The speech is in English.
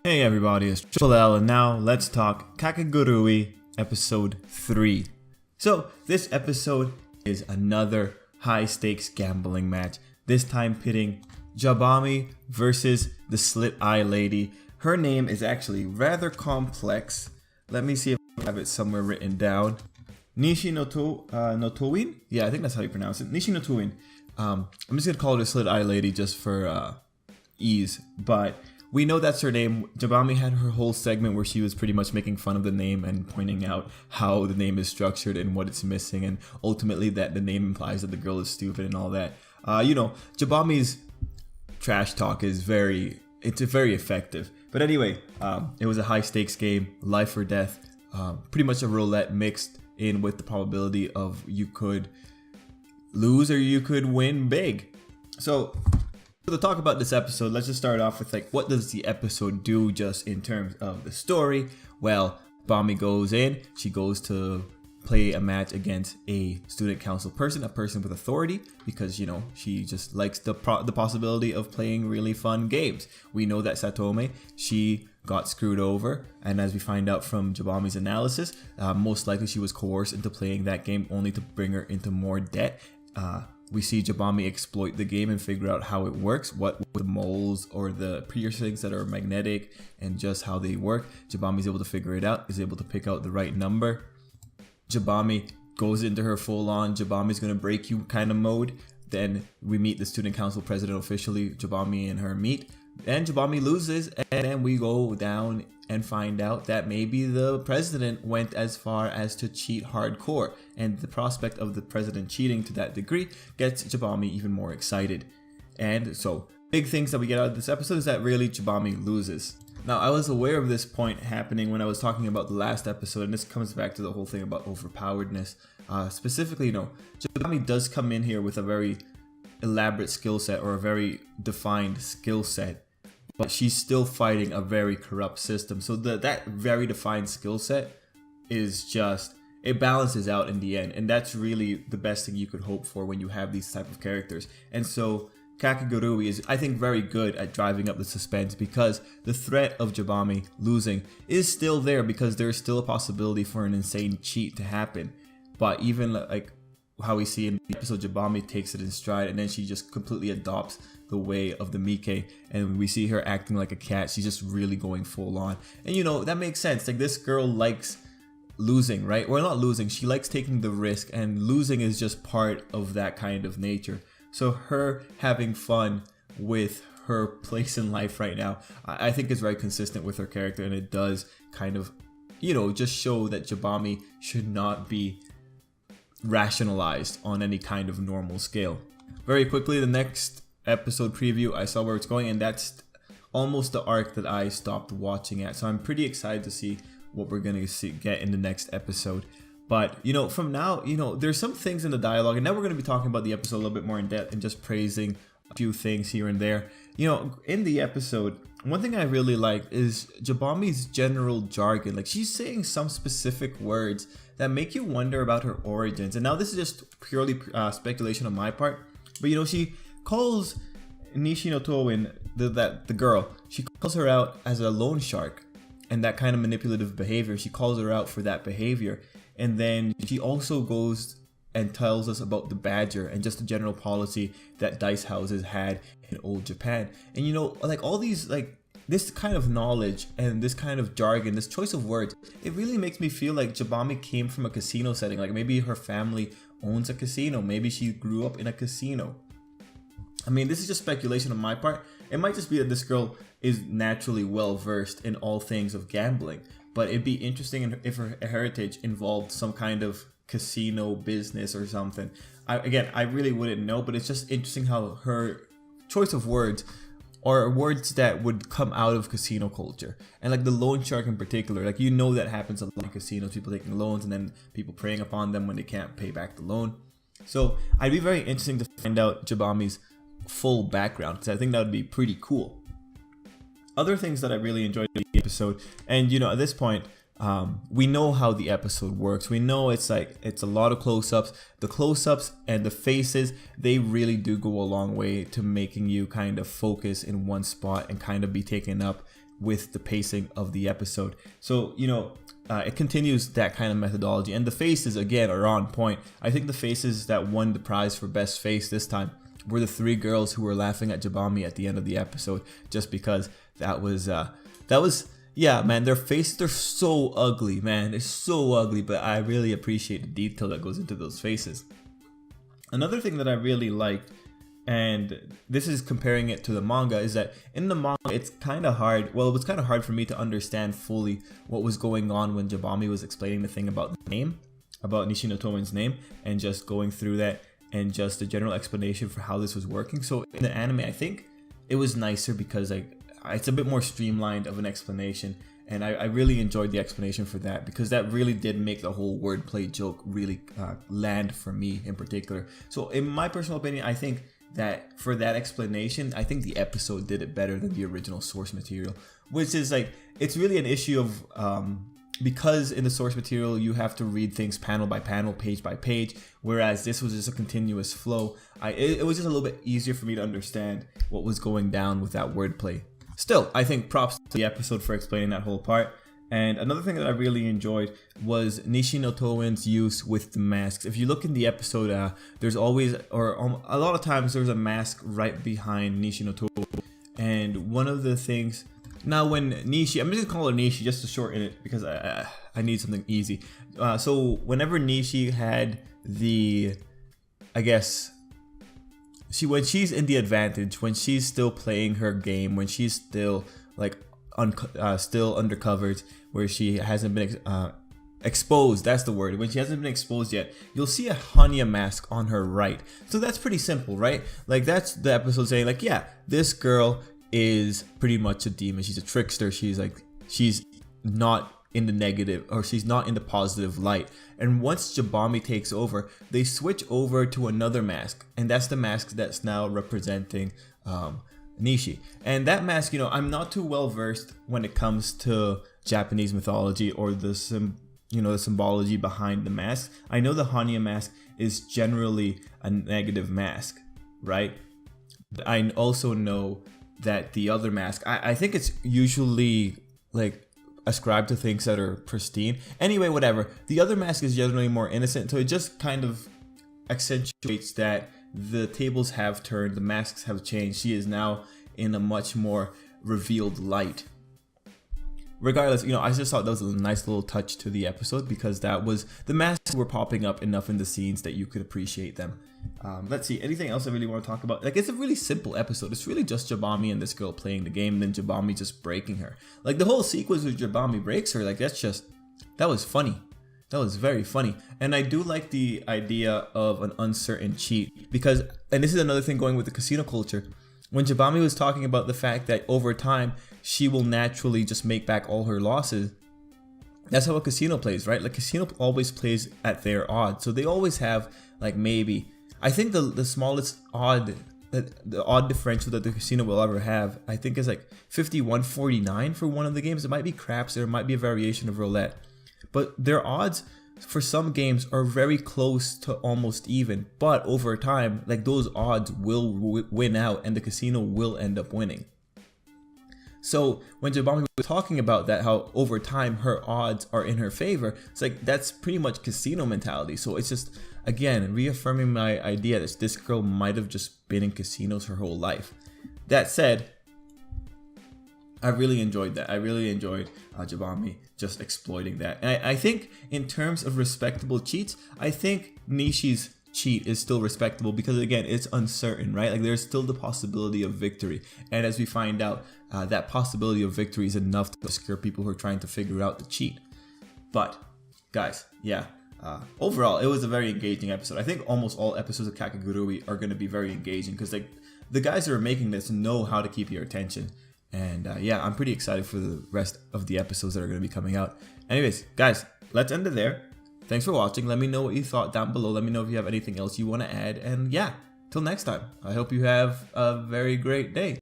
Hey everybody, it's Tripl-L, and now let's talk Kakegurui episode 3. So this episode is another high stakes gambling match, this time pitting Jabami versus the slit eye lady. Her name is actually rather complex. Let me see if I have it somewhere written down. Nishi no Towin? Yeah, I think that's how you pronounce it. Nishi no Towin. I'm just gonna call her slit eye lady just for ease, but we know that's her name. Jabami had her whole segment where she was pretty much making fun of the name and pointing out how the name is structured and what it's missing, and ultimately that the name implies that the girl is stupid and all that. Jabami's trash talk is very effective. But anyway, it was a high stakes game, life or death, pretty much a roulette mixed in with the probability of you could lose or you could win big. So to talk about this episode, let's just start off with what does the episode do just in terms of the story? Well, Jabami goes in, she goes to play a match against a student council person, a person with authority, because she just likes the possibility of playing really fun games. We know that Satome, she got screwed over, and as we find out from Jabami's analysis, most likely she was coerced into playing that game only to bring her into more debt. We see Jabami exploit the game and figure out how it works, what the moles or the piercings that are magnetic and just how they work. Jabami's able to figure it out, is able to pick out the right number. Jabami goes into her full-on Jabami's gonna break you kind of mode. Then we meet the student council president officially. Jabami and her meet, and Jabami loses, and then we go down and find out that maybe the president went as far as to cheat hardcore, and the prospect of the president cheating to that degree gets Jabami even more excited. And so big things that we get out of this episode is that really Jabami loses. Now, I was aware of this point happening when I was talking about the last episode, and this comes back to the whole thing about overpoweredness. Specifically, Jabami does come in here with a very elaborate skill set, or a very defined skill set, but she's still fighting a very corrupt system. So that very defined skill set is just, it balances out in the end, and that's really the best thing you could hope for when you have these type of characters. And so Kakegurui is, I think, very good at driving up the suspense, because the threat of Jabami losing is still there, because there's still a possibility for an insane cheat to happen. But even like how we see in the episode, Jabami takes it in stride, and then she just completely adopts the way of the Mike, and we see her acting like a cat. She's just really going full on, and that makes sense. Like, this girl likes losing, right? Or not losing, she likes taking the risk, and losing is just part of that kind of nature. So her having fun with her place in life right now, I think is very consistent with her character, and it does kind of, just show that Jabami should not be rationalized on any kind of normal scale. Very quickly, the next episode preview, I saw where it's going, and that's almost the arc that I stopped watching at. So I'm pretty excited to see what we're gonna get in the next episode. But from now, there's some things in the dialogue, and now we're going to be talking about the episode a little bit more in depth and just praising a few things here and there. In the episode, one thing I really like is Jabami's general jargon. Like, she's saying some specific words that make you wonder about her origins. And now this is just purely speculation on my part, but she calls Nishi no Towin, the girl, she calls her out as a loan shark, and that kind of manipulative behavior. She calls her out for that behavior. And then she also goes and tells us about the badger and just the general policy that dice houses had in old Japan. And all these, this kind of knowledge and this kind of jargon, this choice of words, it really makes me feel like Jabami came from a casino setting. Like, maybe her family owns a casino, maybe she grew up in a casino. I mean, this is just speculation on my part. It might just be that this girl is naturally well versed in all things of gambling. But it'd be interesting if her heritage involved some kind of casino business or something. I really wouldn't know, but it's just interesting how her choice of words are words that would come out of casino culture. And like the loan shark in particular, that happens a lot in casinos, people taking loans and then people preying upon them when they can't pay back the loan. So I'd be very interesting to find out Jabami's full background, because I think that would be pretty cool. Other things that I really enjoyed in the episode, and at this point, we know how the episode works. We know it's a lot of close-ups. The close-ups and the faces, they really do go a long way to making you kind of focus in one spot and kind of be taken up with the pacing of the episode. So, it continues that kind of methodology, and the faces again are on point. I think the faces that won the prize for best face this time were the 3 girls who were laughing at Jabami at the end of the episode, just because that was yeah, man, their faces are so ugly, man. They're so ugly, but I really appreciate the detail that goes into those faces. Another thing that I really liked, and this is comparing it to the manga, is that in the manga it's kind of hard. Well, it was kind of hard for me to understand fully what was going on when Jabami was explaining the thing about the name, about Nishino Towen's name, and just going through that and just a general explanation for how this was working. So in the anime, I think it was nicer because it's a bit more streamlined of an explanation, and I really enjoyed the explanation for that, because that really did make the whole wordplay joke really land for me in particular. So in my personal opinion, I think that for that explanation, I think the episode did it better than the original source material, which is it's really an issue of because in the source material you have to read things panel by panel, page by page, whereas this was just a continuous flow. It was just a little bit easier for me to understand what was going down with that wordplay. Still, I think props to the episode for explaining that whole part. And another thing that I really enjoyed was Nishino Towen's use with the masks. If you look in the episode, there's always, or a lot of times, there's a mask right behind Nishino Towen. And one of the things, now when Nishi, I'm just gonna call her Nishi just to shorten it because I need something easy. So whenever Nishi had the, I guess, when she's in the advantage, when she's still playing her game, when she's still still undercovered, where she hasn't been exposed, that's the word, when she hasn't been exposed yet, you'll see a Hanya mask on her right. So that's pretty simple, right? That's the episode saying yeah, this girl is pretty much a demon. She's a trickster. She's not in the negative, or she's not in the positive light. And once Jabami takes over, they switch over to another mask, and that's the mask that's now representing Nishi. And that mask, I'm not too well versed when it comes to Japanese mythology or the symbology behind the mask. I know the Hanya mask is generally a negative mask, right? I also know that the other mask, I think it's usually ascribed to things that are pristine. Anyway, whatever. The other mask is generally more innocent, so it just kind of accentuates that the tables have turned, the masks have changed. She is now in a much more revealed light. Regardless, I just thought that was a nice little touch to the episode, because the masks were popping up enough in the scenes that you could appreciate them. Let's see, anything else I really want to talk about? It's a really simple episode. It's really just Jabami and this girl playing the game, and then Jabami just breaking her. The whole sequence where Jabami breaks her, that was funny. That was very funny. And I do like the idea of an uncertain cheat, because, and this is another thing going with the casino culture, when Jabami was talking about the fact that over time she will naturally just make back all her losses, that's how a casino plays, right? Casino always plays at their odds, so they always have maybe, I think the smallest odd, the odd differential that the casino will ever have, I think is 51-49 for one of the games. It might be craps, or it might be a variation of roulette, but their odds for some games are very close to almost even, but over time, those odds will win out, and the casino will end up winning. So when Jabami was talking about that, how over time her odds are in her favor, it's that's pretty much casino mentality. So it's just, again, reaffirming my idea that this girl might have just been in casinos her whole life. That said, I really enjoyed that. I really enjoyed Jabami just exploiting that. And I think in terms of respectable cheats, I think Nishi's cheat is still respectable, because again, it's uncertain, right? There's still the possibility of victory. And as we find out, that possibility of victory is enough to scare people who are trying to figure out the cheat. But guys, yeah, overall, it was a very engaging episode. I think almost all episodes of Kakegurui are going to be very engaging, because the guys that are making this know how to keep your attention. And yeah, I'm pretty excited for the rest of the episodes that are going to be coming out. Anyways, guys, let's end it there. Thanks for watching. Let me know what you thought down below. Let me know if you have anything else you want to add. And yeah, till next time, I hope you have a very great day.